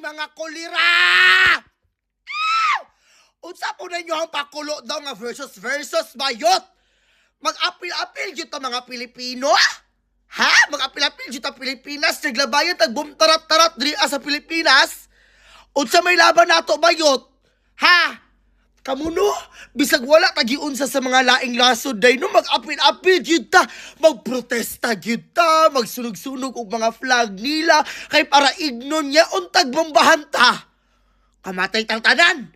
mga kulira! Unsa po ninyo ang pakulo daw nga versus bayot? Mag-apil-apil dito mga Pilipino? Ha? Mag-apil-apil dito Pilipinas? Naglabayan tagbumtarat-tarat diri sa Pilipinas? Unsa may laban nato bayot? Ha? Kamuno, bisag wala tagiunsa sa mga laing lasod day no mag-apil-apil gyud ta, magprotesta gyud ta, magsunog-sunog og mga flag nila kay para ignon niya untag bombahan ta. Kamatay tang tanan.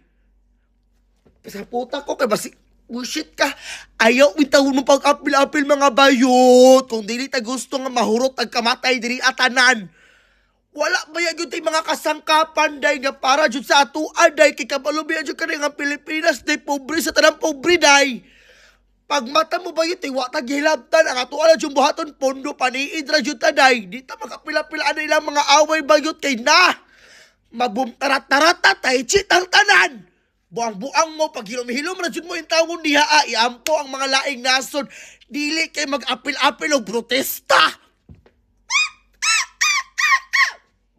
Sa puta ko kay basi bullshit ka. Ayaw intawon mo pag-apil-apil mga bayot. Kung dili ta gusto nga mahurot ang kamatay diri atanan. Wala ba yan yun mga kasangkapan day nga para jud sa ato day kay kabalubian jud kani nga Pilipinas day pobre sa tanang pobre day. Pag mata mo ba yun wa ta gihilabtan ang ato ala jud buhaton pondo paniid ra jud ta day. Di ta makapila-pilaan na ilang mga away bayot kay na. Magbumtarat-tarata tay chitang tanan. Buang-buang mo pag hilom-hilom ra jud mo intawon diha iampo ang mga laing nasod dili kay mag-apil-apil og protesta.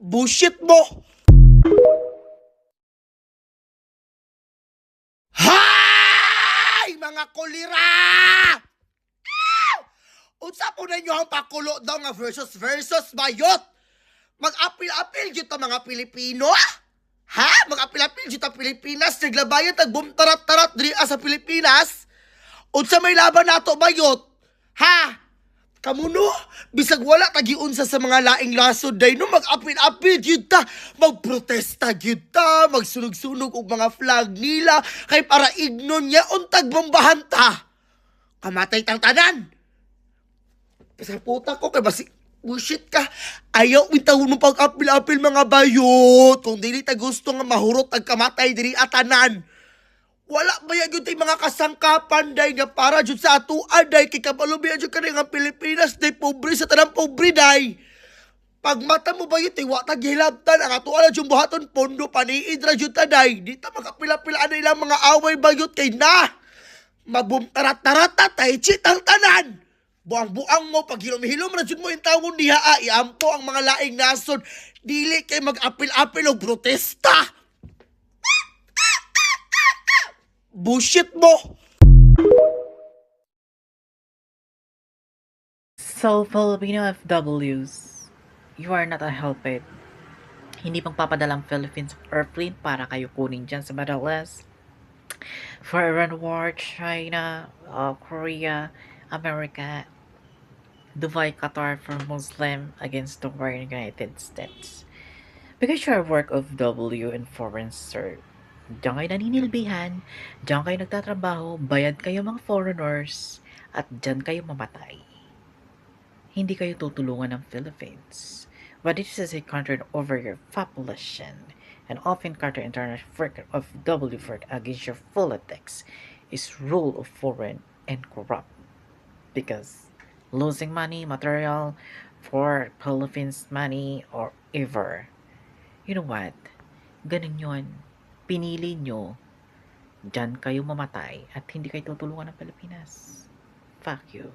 Bullshit mo! Hay! Mga kulira! Unsa po ninyo ang pakulo daw nga versus bayot? Mag-apil-apil dito mga Pilipino? Ha? Mag-apil-apil dito Pilipinas? Naglabayan tagbumtarat-tarat diri sa Pilipinas? Unsa may laban nato bayot? Ha? Kamuno, bisag wala tagiunsa sa mga laing lasod day no mag-apil-apil gyud ta, magprotesta gyud ta, magsunog-sunog og mga flag nila kay para ignon niya untag bombahan ta. Kamatay tang tanan. Sa puta ko kay basi bullshit ka. Ayaw intawon mo pag-apil-apil mga bayot. Kung dili ta gusto nga mahurot ang kamatay diri atanan. Wala ba yan yun mga kasangkapan day nga para jud sa ato day kay kabalubian jud kani nga Pilipinas day pobre sa tanang pobre day. Pag mata mo ba yun wa ta gihilabtan ang ato ala jud buhaton pondo paniid ra jud ta day. Di ta makapila-pilaan na ilang mga away bayot kay na. Magbumtarat-tarata tay chitang tanan. Buang-buang mo pag hilom-hilom ra jud mo intawon diha iampo ang mga laing nasod dili kay mag-apil-apil og protesta. Bullshit mo! So, Filipino FWs, you are not a helped. Hindi pang papadalang Philippines airplane para kayo kunin dyan sa Middle East. For Iran war, China, Korea, America, Dubai, Qatar for Muslim against the war in United States. Because you are work of W and foreign sir. Diyan kayo naninilbihan, diyan kayo nagtatrabaho, bayad kayo mga foreigners, at diyan kayo mamatay. Hindi kayo tutulungan ng Philippines. But this is a country over your population, and often counter international work of W work against your politics is rule of foreign and corrupt. Because losing money, material, for Philippines money, or ever. You know what? Ganun yun. Pinili nyo, dyan kayo mamatay at hindi kayo tutulungan ng Pilipinas. Fuck you.